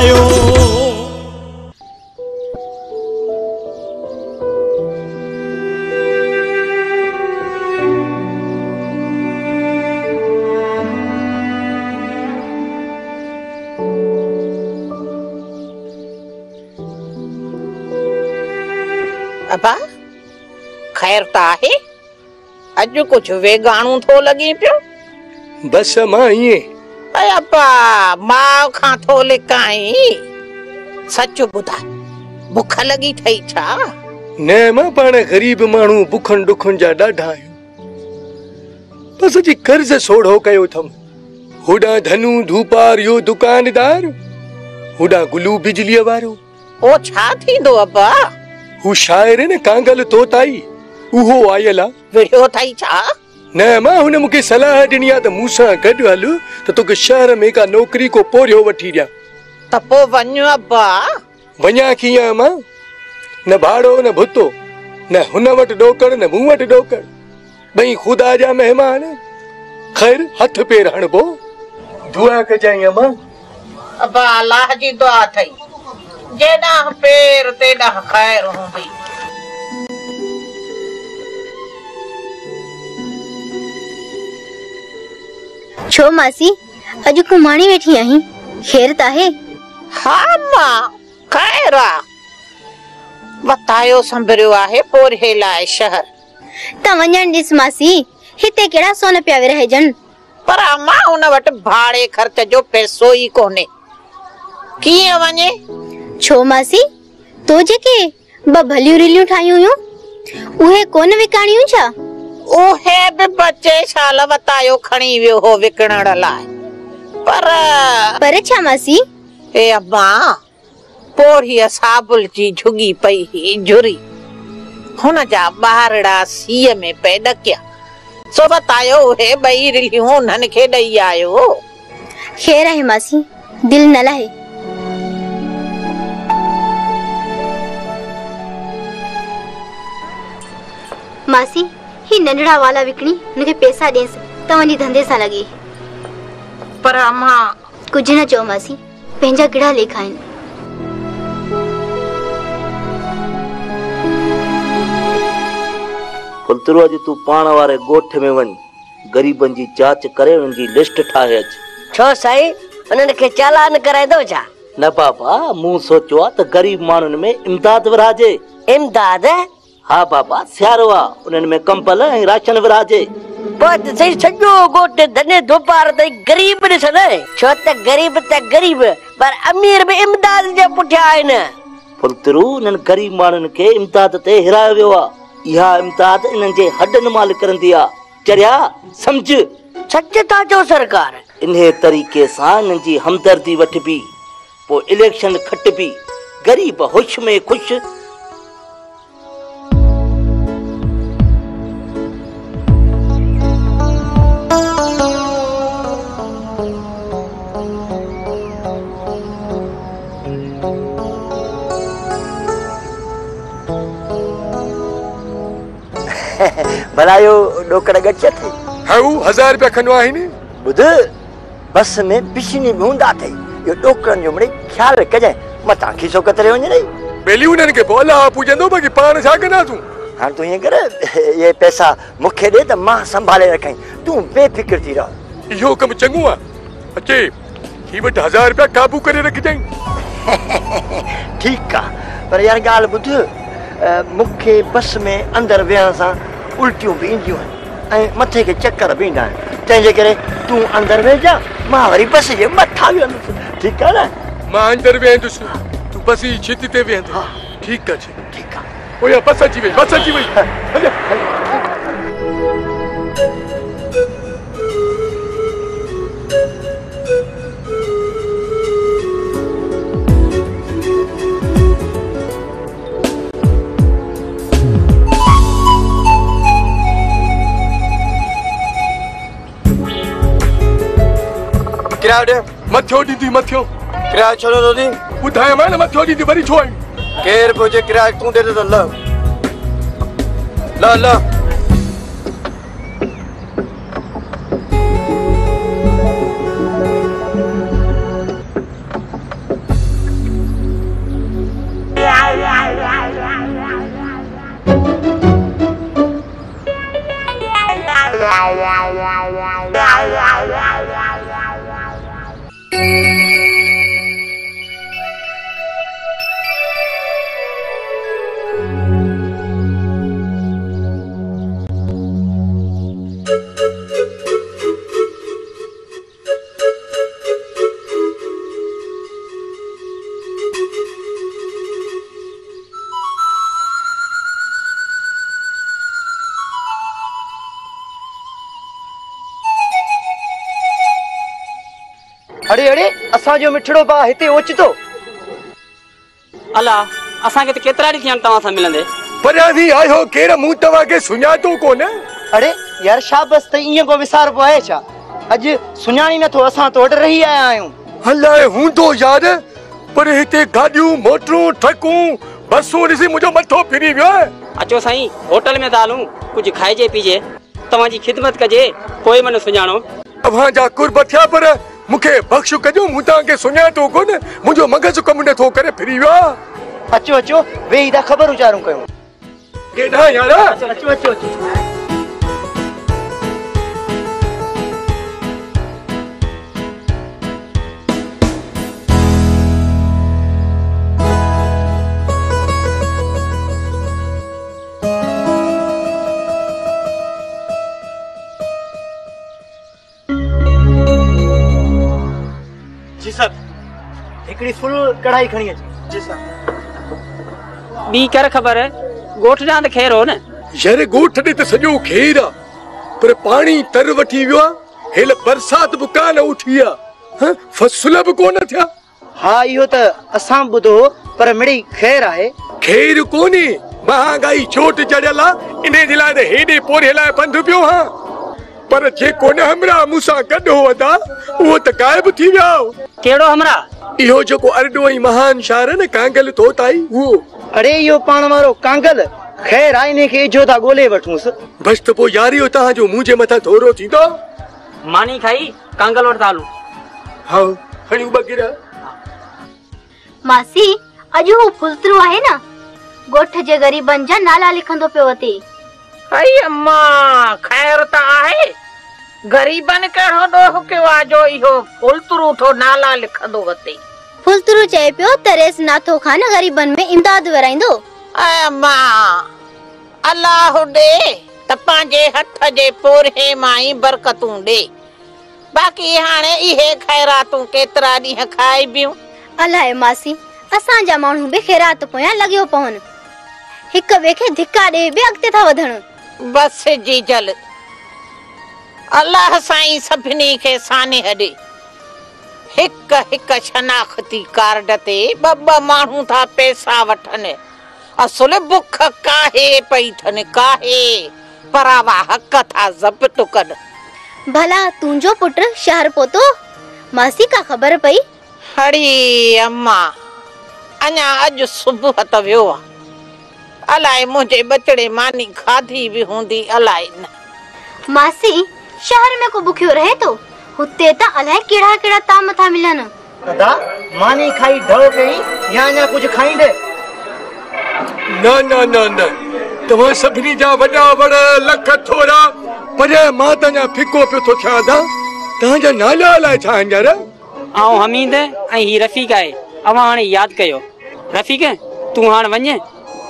आयो। अबा खैर ता है अज कुछ वेगाणू थो लगी पियो। बस मां ये अबा मां खां थो लिकाई सच बुधा भूख लगी थई छा? न मां पाण गरीब माण्हू बुखन दुखन जा ॾाढा आहियूं। बस जी कर्ज सोढ़ो कयो थम। होॾां धनु धूपार यो दुकानदार, होॾां गुलू बिजली वारो। ओ छा थींदो अबा? हू शायर न कांगल तोताई उहो आयल आ। विड़ियो थई छा? न मां हुन मूंखे सलाह ॾिनी आ त मूंसां गॾु हल त तोखे शहर में का नौकरी को पोरियो वठी ॾियां। त पोइ वञ अबा। वञा कीअं मां? न भाड़ो न भुतो, न हुन वटि ॾोकड़ न मूं वटि ॾोकड़, ॿई ख़ुदा जा महिमान। खैर हथ पेर हणबो, दुआ कजाई अम्मा। अबा अल्लाह जी दुआ थई, जेॾां पेर तेॾां खैर हूंदी। छो मासी अॼु कुमाणी वेठी आहीं? खैर त आहे? हा मां खैर आ। बतायो संभरियो आहे पोरे लाइ शहर। त वञण ॾिस मासी, हिते कहिड़ा सोन पिया विरहजन। पर मां हुन वटि भाड़े ख़र्च जो पैसो ई कोन्हे, कीअं वञे? छो मासी, तो जेके ब भलियूं रिलियूं ठाहियूं हुयूं उहे कोन विकाणियूं छा? उहे बि बचे साल बतायो खणी वियो हो विकणण लाइ। पर छा मासी? ए अम्मा पोड़ी साबुल जी झुगी पई ही झुरी, हुन जा ॿारड़ा सीअ में पे ॾकिया, सो बतायो उहे ॿई रिलियूं उन्हनि खे ॾेई आयो। खैर आहे मासी, दिल न लहे। मासी ही नंढड़ा वाला विकणी उनखे पैसा ॾेस त वञी धंधे सां लॻे। पर अम्मा कुछ न चओ मासी, पंहिंजा गिड़ा लेखा आहिनि। पुलतरू अॼु तूं पाण वारे ॻोठ में वञ, गरीबन जी जांच करे उन्हनि जी लिस्ट ठाहे अच। छो साईं, उन्हनि खे चालान कराईंदो छा? न बाबा, मूं सोचियो आहे त गरीब माण्हुनि में इमदाद विराजे। इमदाद? हाँ बाबा, सियारो आहे, उन्हनि में कंबल ऐं राशन विराजे। पोइ त सही सॼो ॻोठ धने धोपार ताईं गरीब ॾिसनि। छो त गरीब पर अमीर बि इमदाद जे पुठियां आहिनि। पुलतरू उन्हनि गरीब माण्हुनि खे इमदाद ते हिरायो वियो आहे। इहा इमदाद इन्हनि जे हॾनि मां निकिरंदी आहे। चरिया सम्झ। सच था चओ सरकार। इन्हे तरीक़े सां इन्हनि जी हमदर्दी वठबी, पोइ इलेक्शन खटबी, गरीब होश में ख़ुशि। भलायो ॾोकड़ गच थे। हाँ 1000 रुपया खनो आहिनि। ॿुध, बस में पिछनी भी हूंदा अथई, इहो ॾोकड़नि जो मिड़ई ख्याल कजांइ, मथां खीसो कतरे वञे नहीं। बेली उन्हनि खे बोला पूजंदो बाकी पाण छा कंदा तूं? हाणे तूं ईअं कर, ये पैसा मूंखे ॾे त मां संभाले रखाई, तूं बेफिक्र थी रह। इहो कमु चङो आहे। अचे ही वटि 1000 रुपया काबू करे रखजांइ। ठीकु आहे, पर यार ॻाल्हि ॿुध, मूंखे बस में अंदरि वेहण सां उल्टियूं भी ईंदियूं आहिनि ऐं मथे के चक्कर भी ईंदा आहिनि। तंहिंजे करे तूं अंदरि वेहजा, मां वरी बस जे मथां वेहंदुसि। ठीकु आहे न? मां अंदरि वेहंदुसि, तूं बस जी छिति ते वेहंदो। ठीकु आहे। ठीकु आहे। ओया बस अची वई, बस अची वई। हल किरायो ॾे। मथियो ॾींदी, मथियो। किरायो छो नथो ॾी? ॿुधायो मां न मथियो ॾींदी, वरी छो आई? केर बि हुजे किरायो तूं ॾे त ल ल ल। अरे अरे असांजो मिठड़ो भाउ हिते ओचितो। अला असांखे त केतिरा ॾींहं थिया तव्हां सां मिलंदे। परियां थी आयो केर मूं तव्हांखे सुञातो कोन। अरे यार शाबस त ईअं को विसार पो आहे छा? अॼु सुञाणी नथो असां तो वटि रही आया आहियूं। अलाए हूंदो यार, पर हिते गाॾियूं मोटरूं ट्रकूं बसूं ॾिसी मुंहिंजो मथो फिरी वियो आहे। अचो साईं, होटल में था हलूं, कुझु खाइजे पीजे, तव्हांजी ख़िदमत कजे, पोइ मन सुञाणो। अव्हांजा कुर्ब थिया, पर मूंखे बख़्श कजो, मूं तव्हांखे सुञातो कोन, मुंहिंजो मग़ज़ कमु नथो करे फिरी वियो आहे। अचो अचो वेही था ख़बर उचारूं कयूं। केॾां यार? अचो अचो अचो अचो। जी सर, हिकड़ी फुल कढ़ाई खणी अच। जी सर। ॿी कर ख़बर, ॻोठ ॾांहुं त ख़ैर हो न? यार ॻोठ ॾे त सॼो खेर आहे, पर पाणी तर वठी वियो आहे, हेल बरसात बि कान उठी आहे, फसल बि कोन थिया। हा इहो त असां ॿुधो, पर मिड़ी ख़ैर आहे। खेर कोन्हे, महांगाई चोट चढ़ियल आहे, इन जे लाइ त हेॾे पोरे लाइ पंधु पियो हा। पर जेको न हमरा मूंसां गॾु हुआ उहो त गायब थी विया। कहिड़ो हमरा? इहो जेको अरडो ऐं महान शायर न कांगल तोताई उहो। अरे इहो पाण वारो कांगल ख़ैर आहे, इने खे जो था ॻोल्हे वठूंसि। बस त पोइ यारियो तव्हांजो मुंहिंजे मथां थोरो थींदो। मानी खाई कांगल वटि था हलूं। हा हणियूं बगिरा। मासी अॼु हू फुलतरू आहे न, ॻोठ जे ग़रीबनि जा नाला लिखंदो पियो अथे। अई अम्मा ख़ैर त आहे, गरीबन कहिड़ो ॾोह कयो आहे जो इहो फुलतरू थो नाला लिखंदो वते। फुलतरू चए पियो तरेस नाथो खान गरीबन में इमदाद वराईंदो। ऐ अम्मा अल्लाह ॾे त पंहिंजे हथ जे पोरे मां ई बरकतूं ॾे, बाक़ी हाणे इहे ख़ैरातूं केतिरा ॾींहं खाई बियूं। अलाए मासी, असांजा माण्हू बि ख़ैरात पोयां लॻियो पवनि, हिक ॿिए खे धिका ॾे बि अॻिते था वधण। बस जी जल, अल्लाह साईं सभिनी खे साने ॾे। हिक हिक शनाख्ती कार्ड ते ॿ माण्हू था पैसा वठनि, असुल बुख काहे पई थनि, काहे परावा हक़ था ज़ब्त कनि। भला तुंहिंजो पुट शहर पहुतो, मासी का ख़बर पई? हड़ी अम्मा अञा अॼु सुबुह त वियो आहे, अलाए मुंहिंजे बचड़े मानी खाधी बि हूंदी अलाए न। मासी शहर में को बुखियो रहे तो हुते त अलाए केड़ा केड़ा ताम था मिलन। दादा मानी खाई ढो कई या अञा कुछ खाईंदे? न न न न, तव्हां सभिनी जा वॾा वड़ लख थोरा, पर मां त अञा फिको पियो थो थियां। तव्हांजा नाला अलाए छा आहिनि यार? आऊं हमीद ऐं ही रफ़ीक आहे। अवां हाणे यादि कयो। रफ़ीक तूं हाणे वञ,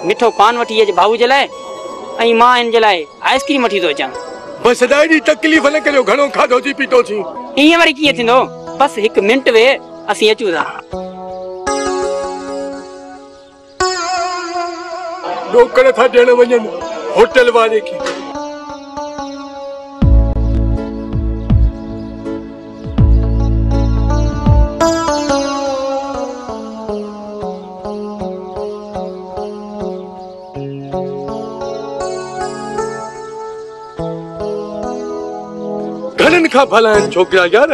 मिठो पान वठी अच भाऊ जे लाइ, ऐं मां हिन जे लाइ आइस्क्रीम वठी थो अचां। बस ॾाढी तकलीफ़ न करियो, घणो खाधो थी पीतो थी। ईअं वरी कीअं थींदो? बस हिकु मिंट वे, असीं अचूं था। रोकड़ था ॾियण वञनि होटल वारे खे। घणनि खां भला आहिनि छोकिरा यार।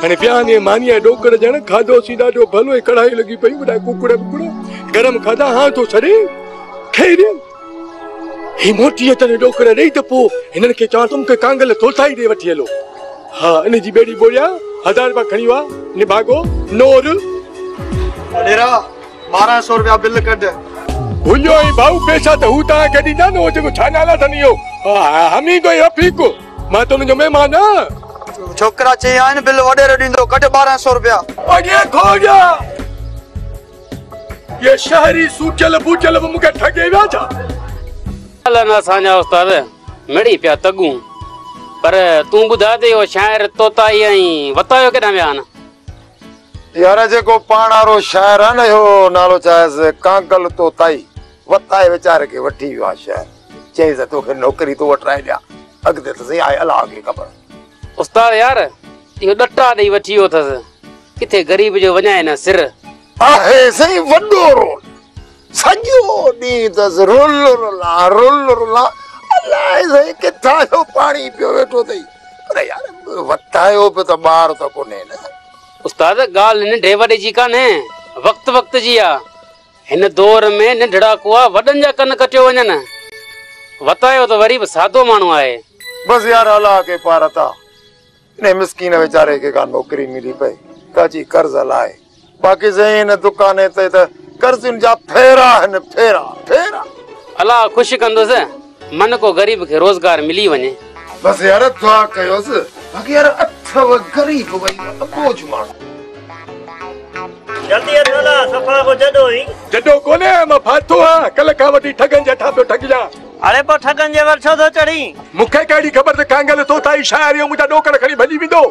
हाणे पिया मानिया ॾोकड़ ॼण खाधोसीं ॾाढो भलो, कढ़ाई लॻी पई, वॾा कुकड़ गरम खाधा, हाँ तो सड़े खैर ही मोटी तने ॾोकड़ ॾेई त पोइ हिननि खे चवां तुम के कांगल तोताई ॾे वठी हलो। हाँ इन जी बेड़ी बोरिया 1000 रुपया खणी वा, निभागो नोर डेरा 1200 रुपया बिल कढ। भुलियो ई भाऊ पैसा त हू तव्हांखे ॾींदा न, जेको छा नाला अथनि इहो हमीद ऐं रफ़ीक, मां तो मुंहिंजो महिमान आहियां। छोकरा चई आहिनि बिल वडेरो ॾींदो घटि 1200 रुपया। अॻे खो गया ये शहरी सूचल बूचल मूंखे ठगे विया छा? हलन असांजा उस्ताद मिड़ी पिया तगूं पर तूं ॿुधा ते इहो शाइर तोताई ऐं वतायो केॾां विया आहिनि? यार जेको पाणारो शाइर आहे न इहो नालो चाहेसि कांगल तोताई वताए वीचारे खे वठी वियो आहे शहर। चईसि तोखे नौकरी तो वठाए ॾियां अॻिते त सही आहे अलाह खे ख़बर। उस्ताद यार इहो ॾटा ॾेई वठी वियो अथसि किथे ग़रीब जो वञाए न सिर आहे सही वॾो रोल सॼो ॾींहुं अथसि रुल रुला अलाए सही किथां जो पाणी पियो वेठो अथई पर यार वतायो बि त ॿार त कोन्हे न। उस्ताद ॻाल्हि नंढे वॾे जी कान्हे वक़्त जी आहे। हिन दौर में नंढड़ा कुआ वॾनि जा कन कटियो वञनि वतायो त वरी बि सादो माण्हू आहे। बस यार अलाह के पार था ने मिस्कीन बेचारे के का नौकरी मिली पई काची कर्ज लाए बाकी सही हिन दुकाने ते त कर्जुनि जा फेरा आहिनि फेरा। अलाह ख़ुशि कंदुसि मन को गरीब खे रोज़गार मिली वञे। बस यार दुआ कयोसि बाकी यार अथव गरीब वई बोझ माण्हू। जल्दी अचोला सफ़ा को जडो कोने मां फाथो आहियां कल खां वठी ठगनि जा ठापियो ठगिया। अरे पो ठगन जे वर छो थो चढ़ी? मूंखे कहिड़ी ख़बर त कांगल तोताई शाइर जो मुंहिंजा ॾोकर खणी भॼी वेंदो।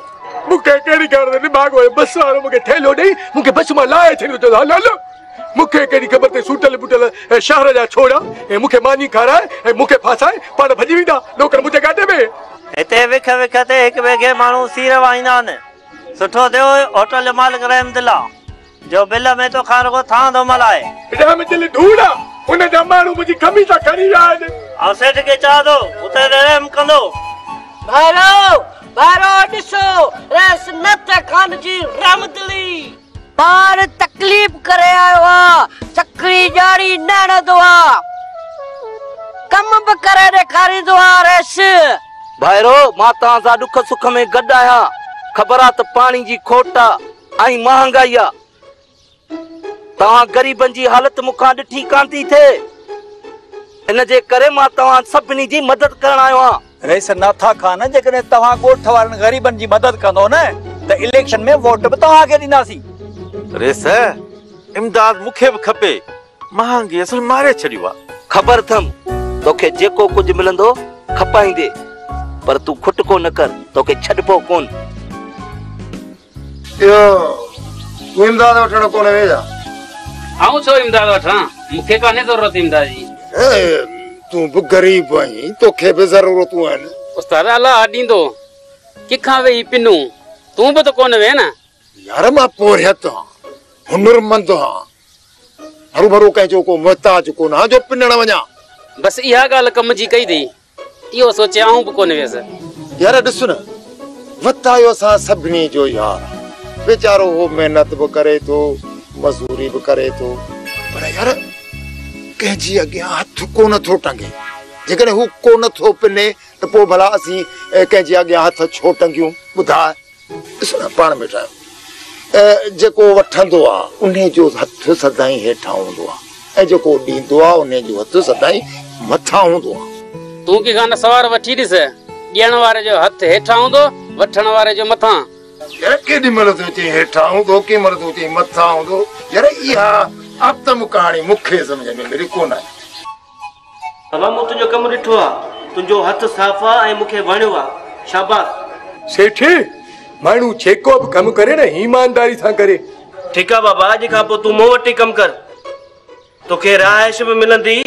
मूंखे कहिड़ी ख़बर दिमाग़ में बस वारो मूंखे ठेलो ॾेई मूंखे बस मां लाहे छॾियो त हल हल। मूंखे कहिड़ी ख़बर त सूटल बुटल शहर जा छोड़ा ऐं मूंखे मानी खाराए ऐं मूंखे फासाए पाण भॼी वेंदा ॾोकर मुंहिंजे गाॾे में। हिते विख ते हिक ॿिए खे माण्हू सीर वाईंदा आहिनि। सुठो थियो होटल जो मालिक रहमदिल्ला जो बिल में तो खान को थां दो मलाए रहमदिल ढूंढा उन जा माण्हू मुंहिंजी कमी था खणी विया आहिनि। ऐं सेठ खे चाह दो उते रहम कंदो। भारो ॾिसो रेस नथ खान जी रहमदिली पार तकलीफ़ करे आयो आहे चकरी ॼाड़ी नणंदो आहे कम बि करे ॾेखारींदो आहे रेस। भाइरो मां तव्हां सां ॾुख सुख में गॾु आहियां। ख़बर आहे त पाणी जी खोट ऐं महांगाई आहे। तव्हां ग़रीबनि जी हालत मूंखां ॾिठी कान थी थिए इन जे करे मां तव्हां सभिनी जी मदद करण आयो आहियां। रेस नाथा खान जेकॾहिं तव्हां ॻोठ वारनि ग़रीबनि जी मदद कंदो न त इलेक्शन में वोट बि तव्हांखे ॾींदासीं। रेस इमदाद मूंखे बि खपे महांगी असल मारे छॾियो आहे। ख़बर अथमि तोखे जेको कुझु मिलंदो खपाईंदे पर तूं खुटको न कर तोखे छॾिबो कोन। तूं इमदाद वठण कोन वेंदा? आऊं छो इमदाद वठां मूंखे कान्हे ज़रूरत इमदाद जी। तूं बि गरीब आहीं तोखे बि ज़रूरतूं आहिनि। उस्ताद अलाह ॾींदो किखां वेही पिनूं तूं बि त कोन वे न। यार मां पोरियत आहियां हुनरमंद आहियां हरू भरू कंहिंजो को मुहताज कोन आहियां जो पिनण वञा। बस इहा ॻाल्हि कम जी कई अथई इहो सोचे आऊं बि कोन वियसि। यार ॾिस न वतायो असां सभिनी जो यार बेचारो हो मेहनत भी करे तो मजदूरी भी करे तो पर यार कंहिंजी अॻियां हथ कोन थो टंगे जेकॾहिं हू कोन थो पिने त पोइ भला असीं कंहिंजे अॻियां हथ छो टंगियूं? ॿुधाए ॾिस न पाण में ठाहियो जेको वठंदो आहे उन जो हथ सदाई हेठां हूंदो आहे ऐं जेको ॾींदो आहे उन जो हथ सदाई मथां हूंदो आहे। तूं कंहिंखां न सवार वठी ॾिस ॾियण वारे जो हथ हेठां हूंदो वठण वारे जो मथां। यार केॾी महिल तूं चई हेठां हूंदो केॾी महिल तूं चई मथां हूंदो। यार इहा आतम कहाणी मूंखे सम्झ में मेरी कोन आहे। बाबा मूं तुंहिंजो कमु ॾिठो आहे तुंहिंजो हथ साफ़ आहे ऐं मूंखे वणियो आहे शाबाश। सेठ माण्हू जेको बि कमु करे न ईमानदारी सां करे। ठीकु आहे बाबा अॼु खां पोइ तूं मूं वटि ई कमु कर तोखे रिहाइश बि मिलंदी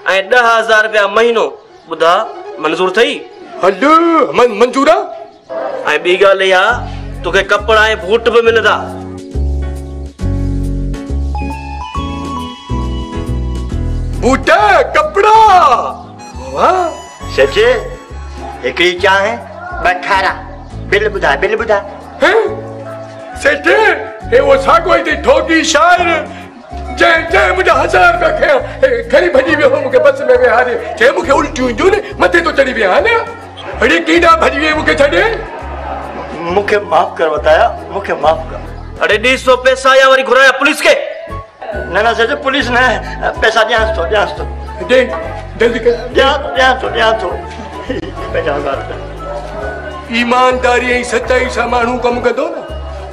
ऐं 10,000 रुपया महीनो। ॿुधा मंज़ूर अथई? हल मंज़ूर आहे। ऐं ॿी ॻाल्हि इहा तोखे कपिड़ा ऐं बूट बि मिलंदा। बूट कपड़ा वाह सच हिकिड़ी चांहि 18 बिल ॿुधा सेठ हे वो साॻो ई ठोकी शाइर जंहिं मुंहिंजा 1000 रुपया खया खणी भॼी वियो मूंखे बस में वेहारे चए मूंखे उल्टियूं ईंदियूं न मथे तो चढ़ी विया न अड़े कीॾा भॼी वियो मूंखे छॾे। मूंखे माफ़ कर बताया मूंखे माफ़ कर। अड़े 150 पैसा या वरी घुराया पुलिस के? न सच पुलिस न पैसा ॾियांसि थो दे जल्दी कर ॾियां थो 50,000 रुपया। ईमानदारी ऐं सच्चाई सां माण्हू कमु कंदो न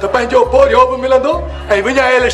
त पंहिंजो पोरियो बि मिलंदो ऐं विञायल